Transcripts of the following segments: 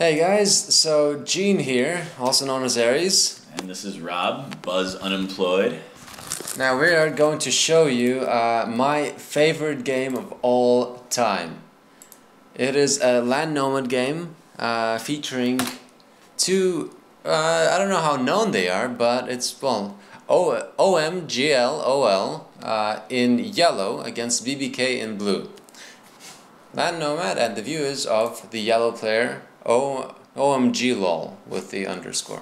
Hey guys, so Gene here, also known as Aries. And this is Rob, Buzz Unemployed. Now we are going to show you my favorite game of all time. It is a land nomad game featuring two, I don't know how known they are, but it's, well, OMGLOL in yellow against BBK in blue. Land Nomad, and the view is of the yellow player OMG lol with the underscore.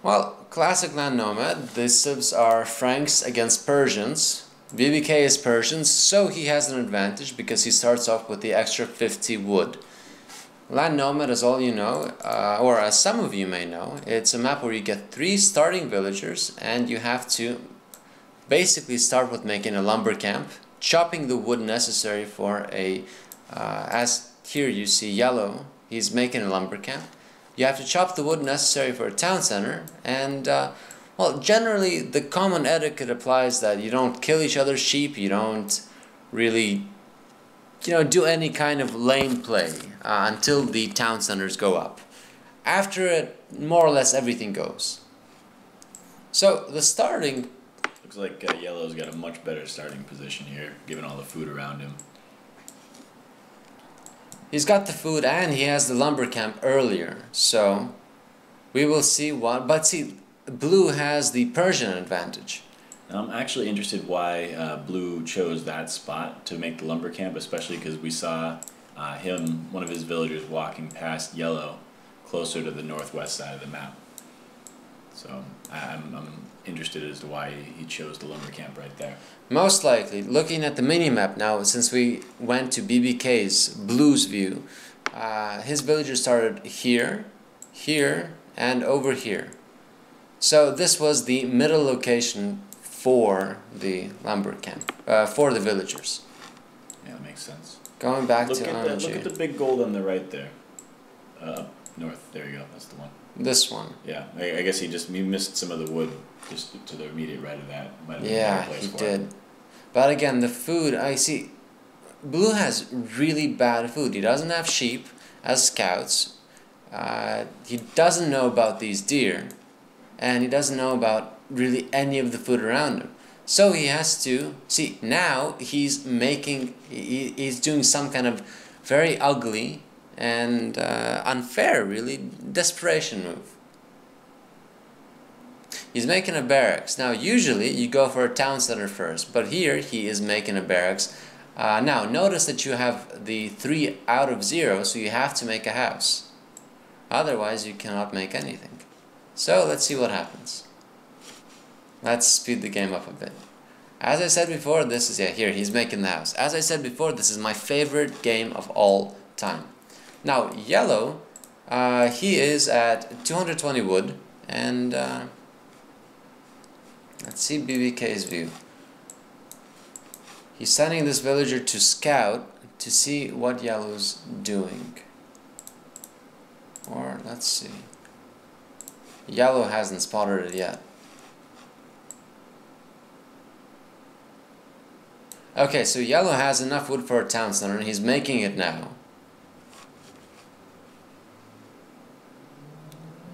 Well, classic Land Nomad, the civs are Franks against Persians. BBK is Persians, so he has an advantage because he starts off with the extra 50 wood. Land Nomad, as all you know, or as some of you may know, it's a map where you get 3 starting villagers and you have to basically start with making a lumber camp, chopping the wood necessary for a, as here you see yellow, he's making a lumber camp. You have to chop the wood necessary for a town center, and well, generally the common etiquette applies that you don't kill each other's sheep, you don't really, do any kind of lame play until the town centers go up. After it, more or less everything goes. So the starting Looks like Yellow's got a much better starting position here, given all the food around him. He's got the food and he has the lumber camp earlier, so we will see what. But see, blue has the Persian advantage. Now, I'm actually interested why Blue chose that spot to make the lumber camp, especially because we saw one of his villagers, walking past Yellow closer to the northwest side of the map. So I'm interested as to why he chose the lumber camp right there. Most likely, looking at the mini-map now, since we went to BBK's Blue's view, his villagers started here, here, and over here. So this was the middle location for the lumber camp, for the villagers. Yeah, that makes sense. Going back Look to at look at the big gold on the right there. Up north, there you go, that's the one. This one. Yeah, I guess he missed some of the wood just to the immediate right of that. Might have been a Yeah, better place he for did. him. But again, the food, I see, Blue has really bad food. He doesn't have sheep as scouts. He doesn't know about these deer. And he doesn't know about really any of the food around him. So he has to, see, now he's doing some kind of very ugly and unfair, really, desperation move. He's making a barracks. Now, usually you go for a town center first, but here he is making a barracks. Now, notice that you have the 3 out of 0, so you have to make a house. Otherwise, you cannot make anything. So, let's see what happens. Let's speed the game up a bit. As I said before, this is, here, he's making the house. As I said before, this is my favorite game of all time. Now, Yellow, he is at 220 wood, and let's see BBK's view. He's sending this villager to scout to see what Yellow's doing. Or, let's see. Yellow hasn't spotted it yet. Okay, so Yellow has enough wood for a town center, and he's making it now.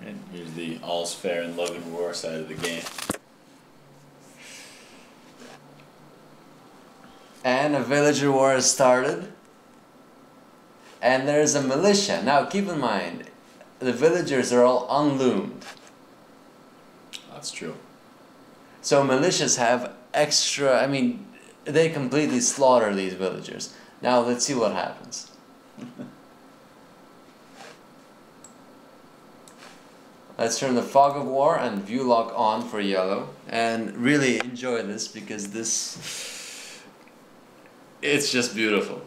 And here's the all's fair in love and war side of the game. And a villager war has started. And there's a militia. Now keep in mind, the villagers are all unloomed. That's true. So militias have extra, they completely slaughter these villagers. Now let's see what happens. Let's turn the fog of war and view lock on for Yellow. And really enjoy this because it's just beautiful.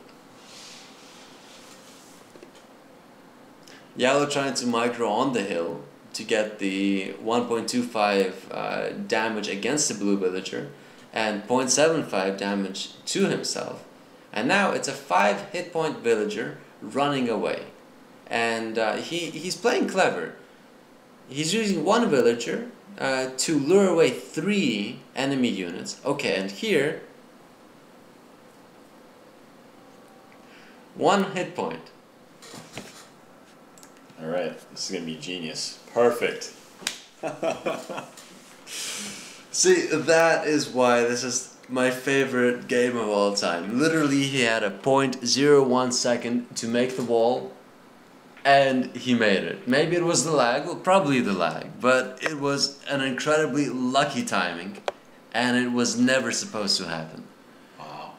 Yellow trying to micro on the hill to get the 1.25 damage against the blue villager and 0.75 damage to himself. And now it's a 5 hit point villager running away. And he's playing clever. He's using one villager to lure away 3 enemy units. Okay, and here 1 hit point. Alright, this is gonna be genius. Perfect. See, that is why this is my favorite game of all time. Literally, he had a 0.01 second to make the wall, and he made it. Maybe it was the lag, well, probably the lag, but it was an incredibly lucky timing, and it was never supposed to happen. Wow.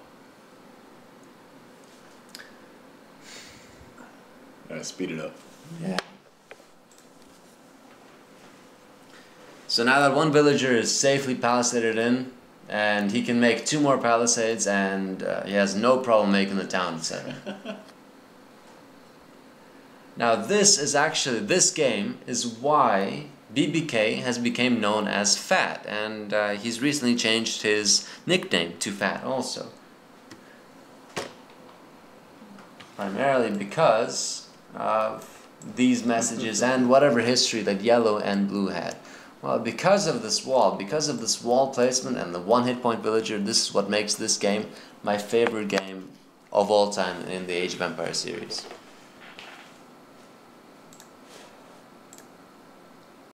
Gotta speed it up. Yeah. So now that one villager is safely palisaded in, and he can make 2 more palisades, and he has no problem making the town center. Now this game is why BBK has become known as Fat, and he's recently changed his nickname to Fat also. Primarily because of these messages and whatever history that yellow and blue had. Well, because of this wall placement and the 1 hit point villager, this is what makes this game my favorite game of all time in the Age of Empires series.